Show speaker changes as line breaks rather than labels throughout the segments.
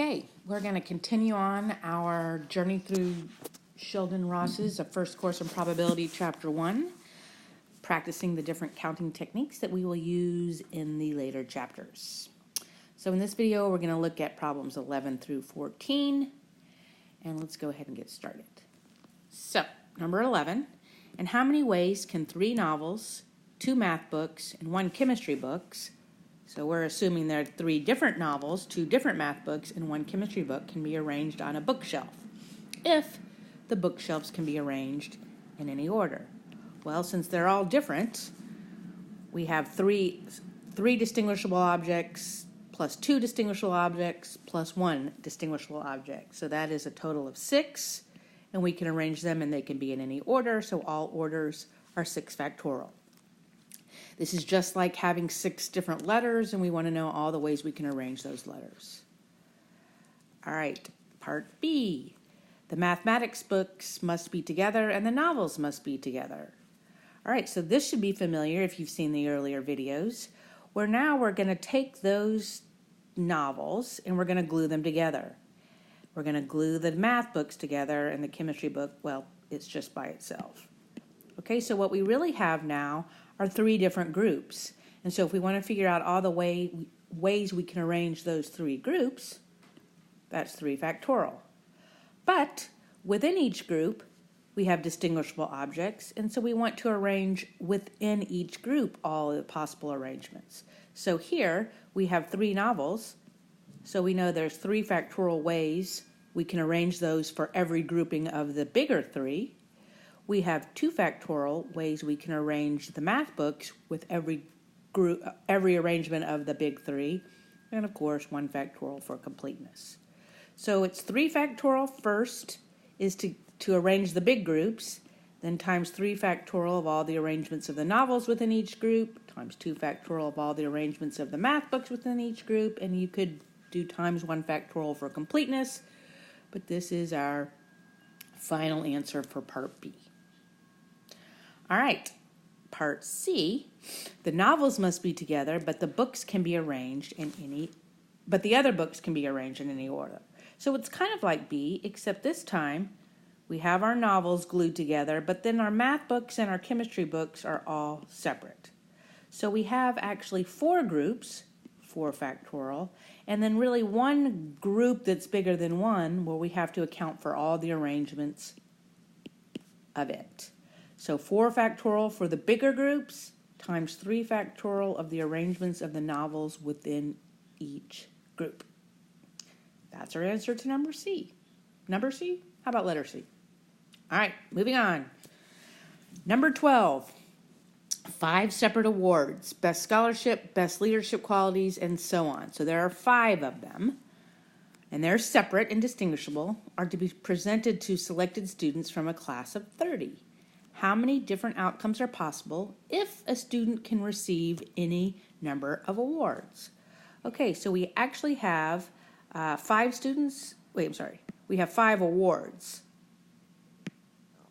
Okay, we're going to continue on our journey through Sheldon Ross's A First Course in Probability, Chapter 1, practicing the different counting techniques that we will use in the later chapters. So in this video, we're going to look at problems 11 through 14, and let's go ahead and get started. So, number 11, in how many ways can 3 novels, 2 math books, and 1 chemistry books, so we're assuming there are 3 different novels, 2 different math books, and 1 chemistry book can be arranged on a bookshelf, if the bookshelves can be arranged in any order. Well, since they're all different, we have three distinguishable objects plus 2 distinguishable objects plus 1 distinguishable object. So that is a total of 6, and we can arrange them and they can be in any order, so all orders are 6 factorial. This is just like having 6 different letters, and we want to know all the ways we can arrange those letters. All right, part B. The mathematics books must be together and the novels must be together. All right, so this should be familiar if you've seen the earlier videos, where now we're going to take those novels and we're going to glue them together. We're going to glue the math books together, and the chemistry book, well, it's just by itself. Okay, so what we really have now are 3 different groups. And so if we want to figure out all the ways we can arrange those 3 groups, that's 3 factorial. But within each group, we have distinguishable objects, and so we want to arrange within each group all the possible arrangements. So here we have 3 novels, so we know there's 3 factorial ways we can arrange those for every grouping of the bigger 3. We have 2 factorial ways we can arrange the math books with every arrangement of the big 3, and of course 1 factorial for completeness. So it's 3 factorial first is to arrange the big groups, then times 3 factorial of all the arrangements of the novels within each group, times 2 factorial of all the arrangements of the math books within each group, and you could do times 1 factorial for completeness, but this is our final answer for part B. All right, part C, the novels must be together, but the books can be arranged but the other books can be arranged in any order. So it's kind of like B, except this time we have our novels glued together, but then our math books and our chemistry books are all separate. So we have actually 4 groups, 4 factorial, and then really 1 group that's bigger than 1 where we have to account for all the arrangements of it. So 4 factorial for the bigger groups times 3 factorial of the arrangements of the novels within each group. That's our answer to number C. Number C? How about letter C? All right, moving on. Number 12, 5 separate awards, best scholarship, best leadership qualities, and so on. So there are 5 of them, and they're separate and distinguishable, are to be presented to selected students from a class of 30. How many different outcomes are possible if a student can receive any number of awards? Okay, so we actually have 5 students. We have 5 awards.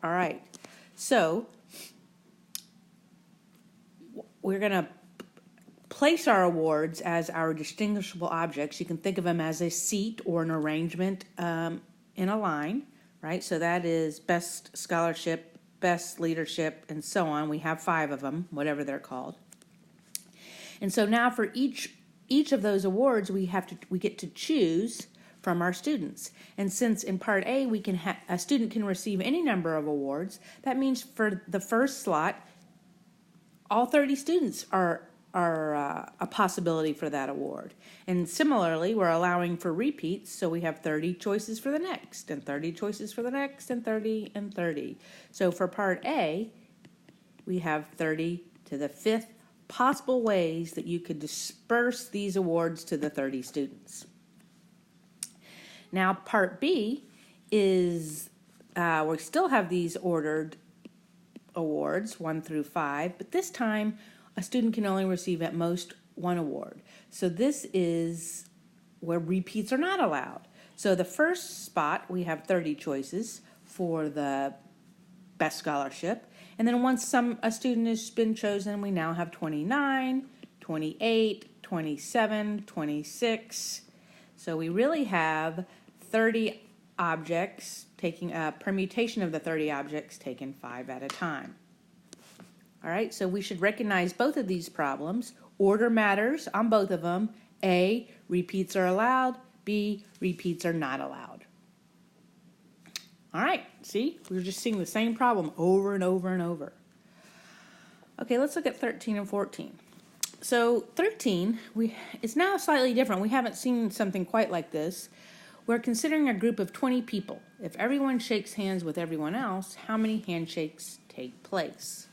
All right, so we're going to place our awards as our distinguishable objects. You can think of them as a seat or an arrangement in a line, right? So that is best scholarship, best leadership, and so on. We have 5 of them, whatever they're called. And so now for each of those awards, we get to choose from our students. And since in part A a student can receive any number of awards, that means for the first slot, all 30 students are a possibility for that award. And similarly, we're allowing for repeats, so we have 30 choices for the next, and 30 choices for the next, and 30 and 30. So for part A, we have 30 to the 5th possible ways that you could disperse these awards to the 30 students. Now part B is, we still have these ordered awards, 1 through 5, but this time a student can only receive at most 1 award. So this is where repeats are not allowed. So the first spot, we have 30 choices for the best scholarship. And then once a student has been chosen, we now have 29, 28, 27, 26. So we really have 30 objects, taking a permutation of the 30 objects taken 5 at a time. All right, so we should recognize both of these problems. Order matters on both of them. A, repeats are allowed. B, repeats are not allowed. All right, see, we're just seeing the same problem over and over and over. Okay, let's look at 13 and 14. So 13, it's now slightly different. We haven't seen something quite like this. We're considering a group of 20 people. If everyone shakes hands with everyone else, how many handshakes take place?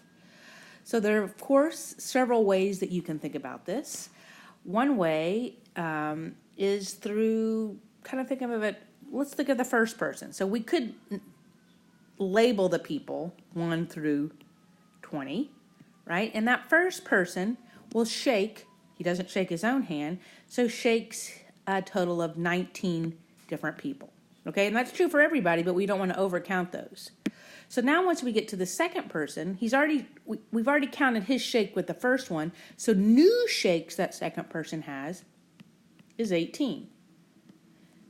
So there are, of course, several ways that you can think about this. One way is through kind of thinking of it, let's think of the first person. So we could label the people 1 through 20, right? And that first person will shake, he doesn't shake his own hand, so shakes a total of 19 different people. Okay, and that's true for everybody, but we don't want to overcount those. So now once we get to the second person, we've already counted his shake with the first one, so new shakes that second person has is 18.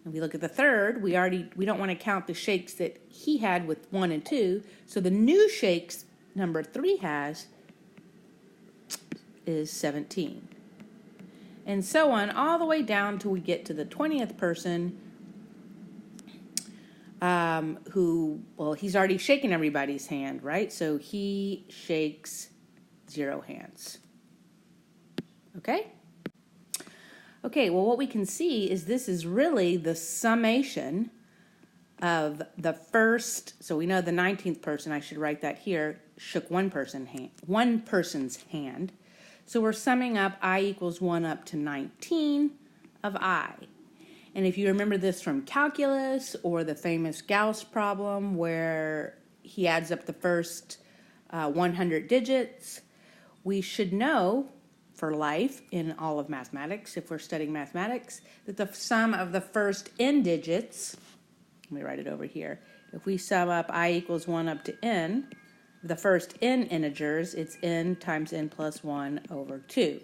If we look at the third, we don't want to count the shakes that he had with 1 and 2, so the new shakes number 3 has is 17. And so on, all the way down till we get to the 20th person, he's already shaken everybody's hand, right? So he shakes 0 hands. Okay? Okay, well, what we can see is this is really the summation of the first, so we know the 19th person, I should write that here, shook one person's hand. So we're summing up I equals 1 up to 19 of I. And if you remember this from calculus or the famous Gauss problem where he adds up the first 100 digits, we should know for life in all of mathematics, if we're studying mathematics, that the sum of the first n digits, let me write it over here, if we sum up I equals 1 up to n, the first n integers, it's n times n plus 1 over 2.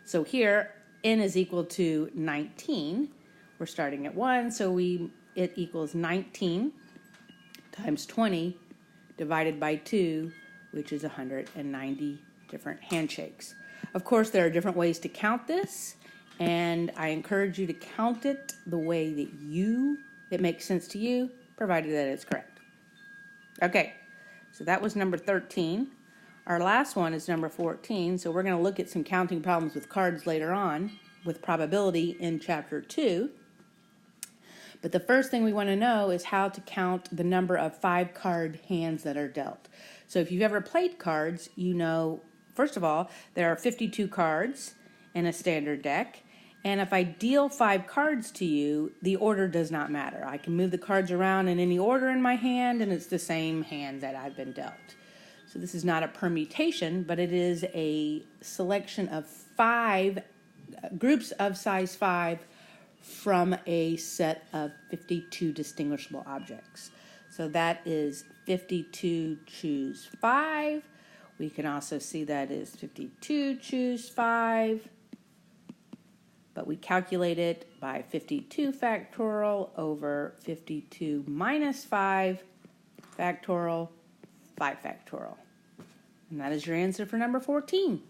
So here, n is equal to 19. We're starting at 1, so it equals 19 times 20 divided by 2, which is 190 different handshakes. Of course, there are different ways to count this, and I encourage you to count it the way that it makes sense to you, provided that it's correct. Okay. So that was number 13. Our last one is number 14. So we're going to look at some counting problems with cards later on with probability in chapter 2. But the first thing we want to know is how to count the number of 5-card hands that are dealt. So if you've ever played cards, you know, first of all, there are 52 cards in a standard deck. And if I deal 5 cards to you, the order does not matter. I can move the cards around in any order in my hand, and it's the same hand that I've been dealt. So this is not a permutation, but it is a selection of 5 groups of size 5 from a set of 52 distinguishable objects. So that is 52 choose 5. We can also see that is 52 choose 5. But we calculate it by 52 factorial over 52 minus 5 factorial, 5 factorial. And that is your answer for number 14.